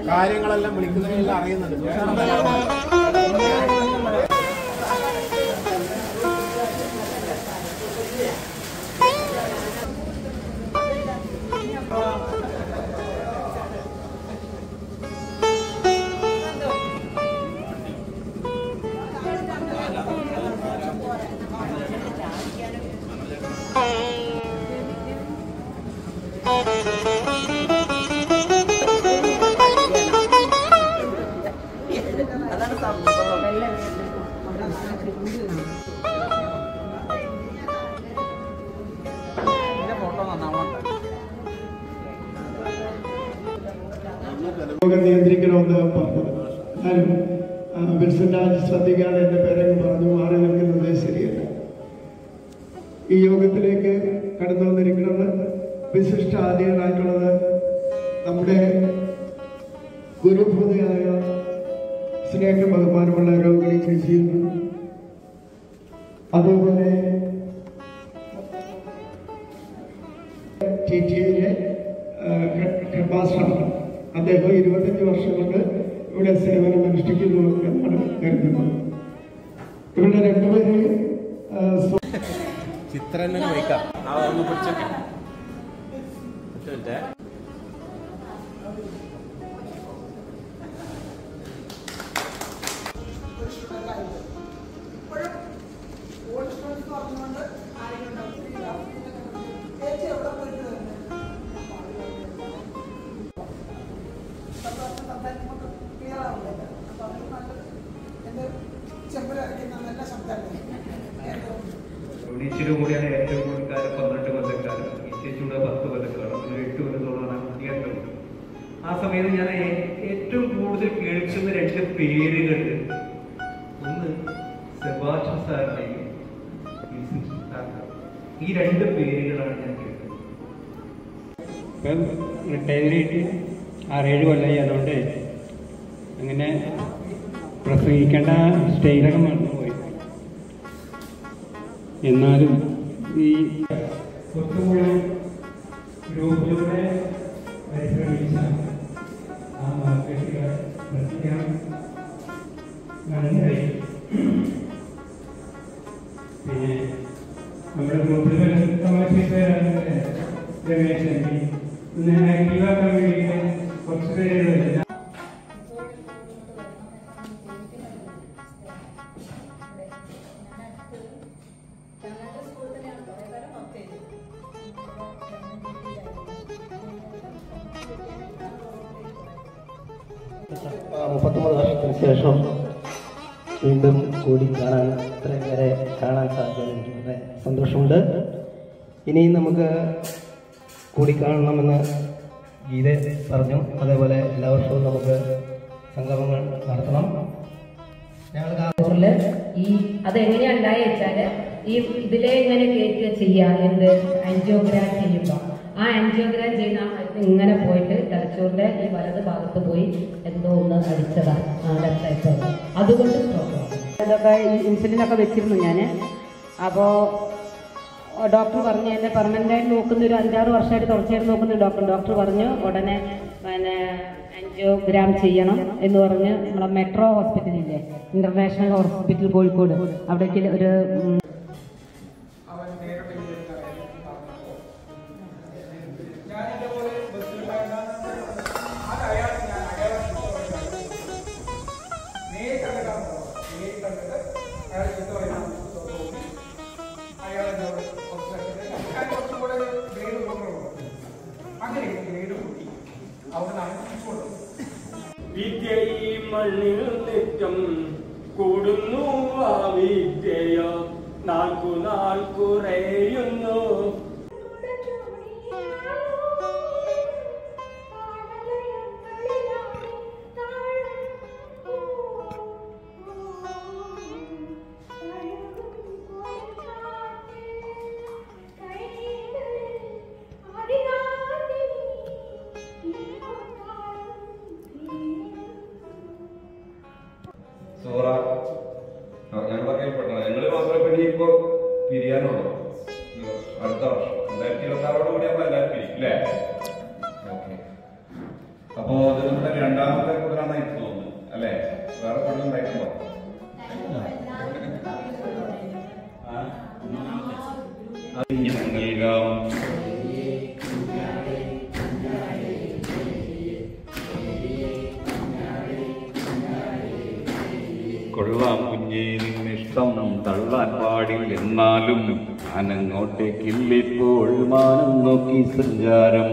കാര്യങ്ങളെല്ലാം വിളിക്കുന്നതിനെല്ലാം അറിയുന്നുണ്ട്. നിയന്ത്രിക്കണമെന്ന് പറഞ്ഞത് എന്നാലും വിൻസെന്റ് രാജ് ശ്രദ്ധിക്കാതെ എൻ്റെ പേരങ്ങ് പറഞ്ഞു മാറി നിൽക്കുന്നത് ശരിയല്ല. ഈ യോഗത്തിലേക്ക് കടന്നു വന്നിരിക്കുന്നത് വിശിഷ്ട ആദ്യങ്ങളായിട്ടുള്ളത് നമ്മുടെ ഗുരുഭൂതയായ സ്നേഹ ബഹുമാനമുള്ള രോഹിണി ചേച്ചിയും അതുപോലെ TTAയിലെ ഹെഡ്മാസ്റ്ററാണ്. അദ്ദേഹം 25 വർഷം കൊണ്ട് ഇവിടെ സേവനം അനുഷ്ഠിക്കുന്നു എന്നാണ് കരുതുന്നത്. ഇവിടെ രണ്ടുപേര് ചിത്രം വയ്ക്കാം. ഇച്ചിരി കൂടിയാണ് ഏറ്റവും കൂടുതൽ 18 കൊല്ലക്കാലം, ഈ ചേച്ചിയുടെ 10 കൊല്ലക്കാലം, 8 കൊല്ലത്തോളമാണ് കുട്ടിയായിട്ടുള്ളത്. ആ സമയത്ത് ഞാൻ ഏറ്റവും കൂടുതൽ കേൾക്കുന്ന 2 പേരുകൾ, ഒന്ന് സെബാസ്റ്റ്യൻ സാറിന്റെയും ഈ 2 പേരുകളാണ് ഞാൻ കേട്ടത്. ഇപ്പം റിട്ടയറിയിട്ട് 6-7 കൊല്ലമായി. അതുകൊണ്ട് അങ്ങനെ പ്രസംഗിക്കേണ്ട സ്റ്റൈലൊക്കെ മറന്നുപോയി. എന്നാലും ഈ കുറച്ചുകൂടി ഗ്രൂപ്പുകളുടെ പരിശ്രമിച്ച ആ മാർക്കറ്റുകൾ ശ്രദ്ധിക്കാൻ മനസ്സിലായി. പിന്നെ നമ്മുടെ ഗ്രൂപ്പിൽ തമാശക്കാരാണ് രമേശൻ. ഇന്ന് ആക്റ്റീവാക്കാൻ വേണ്ടിയിട്ട് കുറച്ച് പേരുകളില്ല. വർഷത്തിന് ശേഷം വീണ്ടും കൂടി കാണാൻ ഇത്രയും പേരെ കാണാൻ സാധിച്ചതിൽ എനിക്ക് വളരെ സന്തോഷമുണ്ട്. ഇനിയും നമുക്ക് കൂടിക്കാണണമെന്ന് ഗീത പറഞ്ഞു. അതേപോലെ എല്ലാ വർഷവും നമുക്ക് സംഗമങ്ങൾ നടത്തണം. ഞങ്ങൾ കാസർഗോഡില് ഈ അതെങ്ങനെയാ ഉണ്ടായി വെച്ചാല് ഈ ഇതിലെ ഇങ്ങനെ കേൾക്കുക ചെയ്യാം. എന്ത് ആൻജിയോഗ്രാം ചെയ്യുമ്പോൾ ആ ആൻജിയോഗ്രാം ചെയ്യുന്ന ഇങ്ങനെ പോയിട്ട് തലച്ചോറിന്റെ ഈ വലത് ഭാഗത്ത് പോയി എന്തോ ഒന്ന് അടിച്ചതാണ് അതുകൊണ്ട് അതൊക്കെ ഇൻസുലിനൊക്കെ വെച്ചിരുന്നു ഞാൻ. അപ്പോൾ ഡോക്ടർ പറഞ്ഞു എന്നെ പെർമനൻ്റായിട്ട് നോക്കുന്ന ഒരു 5-6 വർഷമായിട്ട് തുടർച്ചയായിട്ട് നോക്കുന്ന ഡോക്ടർ പറഞ്ഞു ഉടനെ പിന്നെ ആൻജിയോഗ്രാം ചെയ്യണം എന്ന് പറഞ്ഞ് നമ്മളെ മെട്രോ ഹോസ്പിറ്റലില്ലേ, ഇന്റർനാഷണൽ ഹോസ്പിറ്റൽ കോഴിക്കോട്, അവിടേക്ക് ഒരു വിദ്യയി മണ്ണിൽ നിത്യം കൂടുന്നു ആ വിദ്യയ നാൾക്കുനാൾ കുറയുന്നു. സൂറ ഞങ്ങൾ പറയപ്പെട്ട ഞങ്ങൾ മാത്രമേ ഇപ്പൊ പിരിയ പിരിയാനുള്ളൂ. അടുത്ത വർഷം 2026 കൂടി നമ്മൾ എല്ലാവരും പിരിക്കും അല്ലേ? ഓക്കെ. അപ്പോ ഇത് നമ്മുടെ രണ്ടാമത്തെ കുതിരാണെന്ന് എനിക്ക് തോന്നുന്നു അല്ലേ? വേറെ കൂടുതൽ ഉണ്ടായിട്ടുണ്ടോ? നൽകാം. കൊള്ളാം കുഞ്ഞേ നിന്നിഷ്ടം തള്ളാൻ പാടില്ല, എന്നാലും ഞാനങ്ങോട്ടേക്കില്ലിപ്പോൾ മാനം നോക്കി സഞ്ചാരം.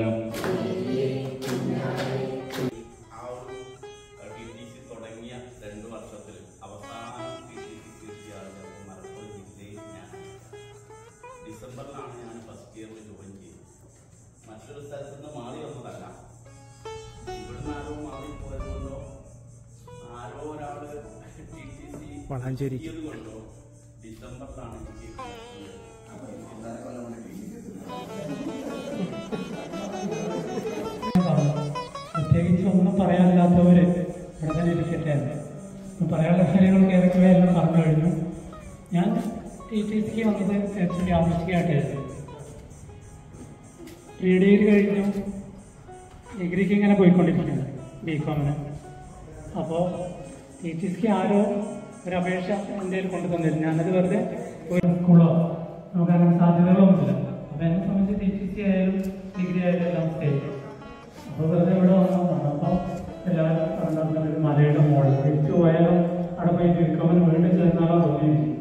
തുടങ്ങിയ 2 വർഷത്തിൽ അവസാനം ഡിസംബറിലാണ് ഞാൻ ഫസ്റ്റ് ഇയറിൽ ജോയിൻ ചെയ്തത്. മറ്റൊരു സ്ഥലത്ത് നിന്ന് മാറി വന്നതല്ല, ഇവിടുന്ന് ആരോ മാറിപ്പോയതുകൊണ്ടോ ആരോ ഒരാള് വളാഞ്ചേരി കൊണ്ടോ ഡിസംബറിലാണ് എനിക്ക് പ്രത്യേകിച്ച് ഒന്നും പറയാനില്ലാത്തവര് ഇവിടെ തന്നെ ഇരിക്കട്ടെ. പറയാനുള്ള കാര്യങ്ങളൊക്കെ ഏതൊക്കെ എല്ലാം പറഞ്ഞു കഴിഞ്ഞു. ഞാൻ TTC വന്നത് ആക്ച്വലി ആവശ്യമായിട്ടായിരുന്നു. പ്രീ-ഡിഗ്രി കഴിഞ്ഞു, ഡിഗ്രിക്ക് ഇങ്ങനെ പോയിക്കൊണ്ടിരിക്കുകയാണ് BCom-ന്. അപ്പോൾ TTC ആരോ ഒരു അപേക്ഷ എൻ്റെ കയ്യിൽ കൊണ്ടു തന്നിരുന്നു. ഞാനത് വെറുതെ ഒരു സ്കൂളോ നമുക്ക് അങ്ങനെ സാധ്യതകളൊന്നുമില്ല. അപ്പോൾ എന്നെ സംബന്ധിച്ച് TTC ആയാലും ഡിഗ്രി ആയാലും എല്ലാം സ്റ്റേജ്. അപ്പോൾ വെറുതെ ഇവിടെ വന്നതാണ്. അപ്പോൾ എല്ലാവരും പറഞ്ഞ ഒരു മലയുടെ മോളിൽ തിരിച്ചു പോയാലും അവിടെ പോയി BCom-ന് വീണ്ടും ചേർന്നാലോ തോന്നിയിരിക്കും.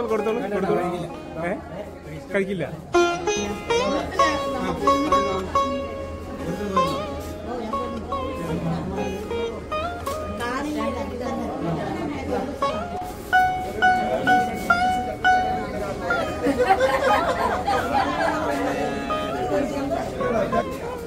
കൊടുത്തോളൂ കഴിക്കില്ല. Gracias.